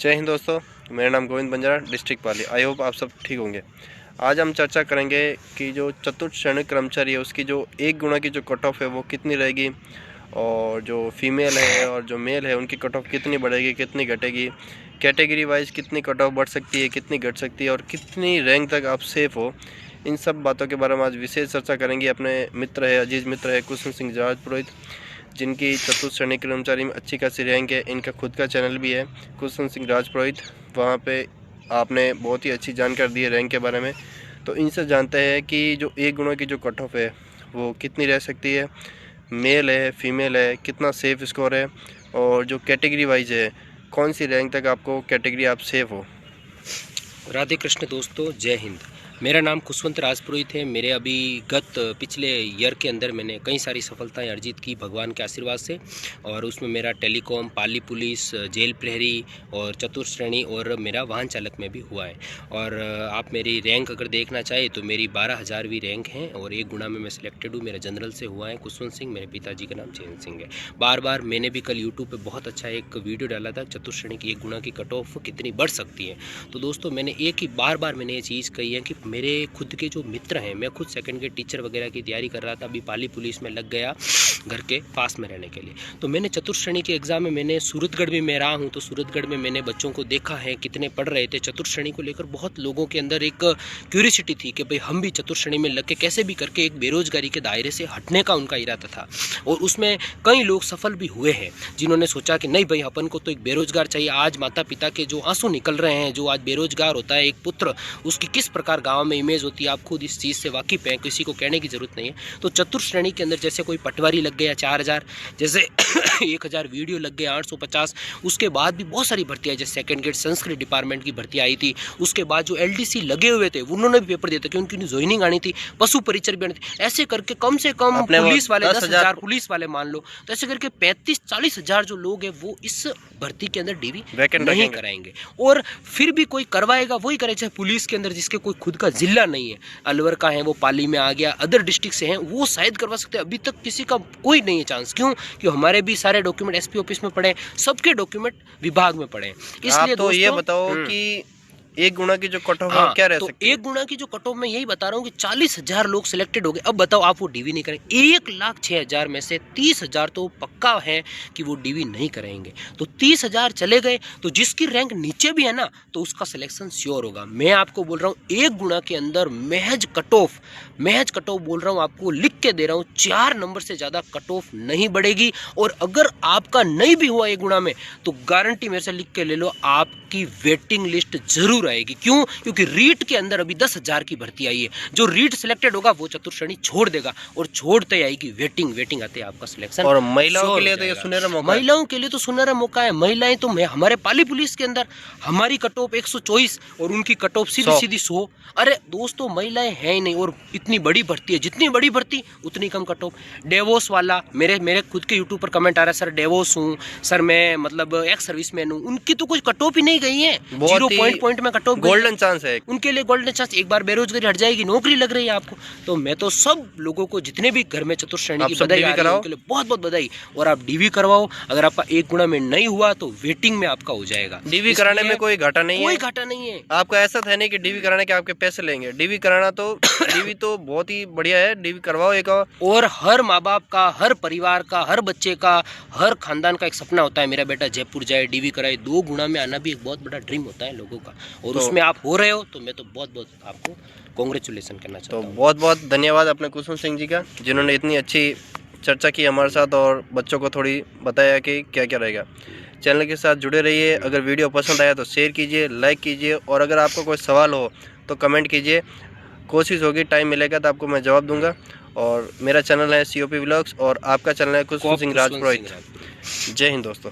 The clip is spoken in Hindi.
जय हिंद दोस्तों, मेरा नाम Govind Banjara, district Pali. I hope आप सब ठीक होंगे। आज हम चर्चा करेंगे कि जो चतुर्थ श्रेणी कर्मचारी है उसकी जो एक गुणा की जो कट ऑफ है वो कितनी रहेगी, और जो फीमेल है और जो मेल है उनकी कट ऑफ कितनी बढ़ेगी, कितनी घटेगी, कैटेगरी वाइज कितनी कट ऑफ बढ़ सकती है, कितनी घट सकती है और कितनी रैंक तक आप सेफ हो। इन सब बातों के बारे में आज विशेष चर्चा करेंगे। अपने मित्र है, अजीज़ मित्र है कुशल सिंह राजपुरोहित, जिनकी चतुर्थ श्रेणी कर्मचारी में अच्छी खासी रैंक है। इनका खुद का चैनल भी है कुशल सिंह राजपुरोहित, वहाँ पे आपने बहुत ही अच्छी जानकारी दी है रैंक के बारे में। तो इनसे जानते हैं कि जो एक गुणों की जो कट ऑफ है वो कितनी रह सकती है, मेल है फीमेल है, कितना सेफ स्कोर है, और जो कैटेगरी वाइज है कौन सी रैंक तक आपको कैटेगरी आप सेफ हो। राधे कृष्ण दोस्तों, जय हिंद। मेरा नाम कुशवंत राजपुरोहित है। मेरे अभी पिछले ईयर के अंदर मैंने कई सारी सफलताएं अर्जित की भगवान के आशीर्वाद से, और उसमें मेरा टेलीकॉम, पाली पुलिस, जेल प्रहरी और चतुर्थ श्रेणी और मेरा वाहन चालक में भी हुआ है। और आप मेरी रैंक अगर देखना चाहें तो मेरी 12,000वीं रैंक है और एक गुणा में मैं सिलेक्टेड हूँ। मेरा जनरल से हुआ है कुशवंत सिंह, मेरे पिताजी का नाम चैन सिंह है। बार बार मैंने भी कल यूट्यूब पर बहुत अच्छा एक वीडियो डाला था, चतुर्थ श्रेणी की एक गुणा की कट ऑफ कितनी बढ़ सकती है। तो दोस्तों मैंने बार बार मैंने ये चीज़ कही है कि मेरे खुद के जो मित्र हैं, मैं खुद सेकंड के टीचर वगैरह की तैयारी कर रहा था, अभी पाली पुलिस में लग गया घर के पास में रहने के लिए। तो मैंने चतुर्थ श्रेणी के एग्ज़ाम में मैंने सूरतगढ़ में मैं रहा हूँ, तो सूरतगढ़ में मैंने बच्चों को देखा है कितने पढ़ रहे थे चतुर्थ श्रेणी को लेकर। बहुत लोगों के अंदर एक क्यूरियोसिटी थी कि भाई हम भी चतुर्थ श्रेणी में लग के कैसे भी करके एक बेरोजगारी के दायरे से हटने का उनका इरादा था। और उसमें कई लोग सफल भी हुए हैं, जिन्होंने सोचा कि नहीं भाई अपन को तो एक बेरोजगार चाहिए। आज माता पिता के जो आंसू निकल रहे हैं, जो आज बेरोजगार होता है एक पुत्र, उसकी किस प्रकार गांव में इमेज होती है, आप खुद इस चीज़ से वाकिफ हैं, किसी को कहने की जरूरत नहीं है। तो चतुर्थ श्रेणी के अंदर जैसे कोई पटवारी लग गया 4,000, जैसे 1,000 वीडियो लग गए 850। उसके बाद भी बहुत सारी भर्तियाँ, जैसे सेकंड ग्रेड संस्कृत डिपार्टमेंट की भर्ती आई थी। उसके बाद जो LDC लगे हुए थे उन्होंने भी पेपर दिया था कि उनकी ज्वाइनिंग आनी थी, पशु परिचर भी आनी थी। ऐसे करके कम से कम पुलिस वाले 10,000 पुलिस वाले मान लो, तो ऐसे करके 35-40 हज़ार जो लोग हैं वो इस भर्ती के अंदर डीवी नहीं कराएंगे। और फिर भी कोई करवाएगा वही करे, चाहे पुलिस के अंदर जिसके कोई खुद का जिला नहीं है, अलवर का है वो पाली में आ गया, अदर डिस्ट्रिक्ट से हैं, वो शायद करवा सकते हैं। अभी तक किसी का कोई नहीं है चांस। क्यों? कि हमारे भी सारे डॉक्यूमेंट SP ऑफिस में पड़े, सबके डॉक्यूमेंट विभाग में पड़े। इसलिए तो ये बताओ कि एक गुणा की जो कट ऑफ है क्या रह सकती है? एक गुणा की जो कट ऑफ मैं यही बता रहा हूँ कि 40,000 लोग सिलेक्टेड हो गए। अब बताओ आप वो डीवी नहीं करेंगे। 1,06,000 में से 30,000 तो पक्का है कि वो डीवी नहीं करेंगे। तो 30,000 चले गए, तो जिसकी रैंक नीचे भी है ना, तो उसका सिलेक्शन श्योर होगा। मैं आपको बोल रहा हूँ एक गुणा के अंदर महज कट ऑफ बोल रहा हूँ, आपको लिख के दे रहा हूँ, 4 नंबर से ज़्यादा कट ऑफ नहीं बढ़ेगी। और अगर आपका नहीं भी हुआ एक गुणा में, तो गारंटी मेरे से लिख के ले लो, आपकी वेटिंग लिस्ट जरूर आएगी। क्यों? क्योंकि रीट के अंदर अभी 10,000 की भर्ती आई है। जो रीट सिलेक्टेड होगा वो चतुर्थ श्रेणी छोड़ देगा, और छोड़ते आएगी वेटिंग आते आपका सिलेक्शन। और महिलाओं के लिए तो ये सुनहरा मौका, महिलाओं के लिए तो सुनहरा मौका है। महिलाएं तो हमारे पाली पुलिस के अंदर हमारी कट ऑफ 124 और उनकी कट ऑफ सीधी 100। अरे दोस्तों महिलाएं हैं ही नहीं, और इतनी बड़ी भर्ती है, जितनी बड़ी भर्ती उतनी कम कट ऑफ। डेवोस वाला मेरे खुद के यूट्यूब पर कमेंट आ रहा है, सर डेवोस हूँ, सर मैं मतलब एक्स सर्विसमैन हूँ, उनकी तो कुछ कट ऑफ ही नहीं गई है, 0 पॉइंट में कट ऑफ। गोल्डन चांस है उनके लिए, गोल्डन चांस। एक बार बेरोजगारी हट जाएगी, नौकरी लग रही है आपको। तो मैं तो सब लोगों को, जितने भी घर में चतुर्थ श्रेणी की बधाई आ रही है, उनके लिए बहुत बहुत बधाई। और आप डीवी करवाओ, अगर आपका एक गुणा में नहीं हुआ तो वेटिंग में आपका हो जाएगा। डीवी कराने में कोई घाटा नहीं है, कोई घाटा नहीं है। आपका ऐसा था नहीं कि डीवी कराने के आपके पैसे लेंगे। डीवी कराना तो डीवी तो बहुत ही बढ़िया है, डीवी करवाओ एक। और हर माँ बाप का, हर परिवार का, हर बच्चे का, हर खानदान का एक सपना होता है, मेरा बेटा जयपुर जाए, डीवी कराए। 2 गुणा में आना भी एक बहुत बड़ा ड्रीम होता है लोगों का, और तो उसमें आप हो रहे हो, तो मैं तो बहुत बहुत आपको कांग्रेचुलेशन करना चाहता हूँ। तो बहुत बहुत धन्यवाद अपने कुशल सिंह जी का, जिन्होंने इतनी अच्छी चर्चा की हमारे साथ और बच्चों को थोड़ी बताया कि क्या क्या रहेगा। चैनल के साथ जुड़े रहिए। अगर वीडियो पसंद आया तो शेयर कीजिए, लाइक कीजिए, और अगर आपको कोई सवाल हो तो कमेंट कीजिए। कोशिश होगी, टाइम मिलेगा तो आपको मैं जवाब दूंगा। और मेरा चैनल है COP व्लॉग्स, और आपका चैनल है कुशल सिंह राजपुरोहित। जय हिंद दोस्तों।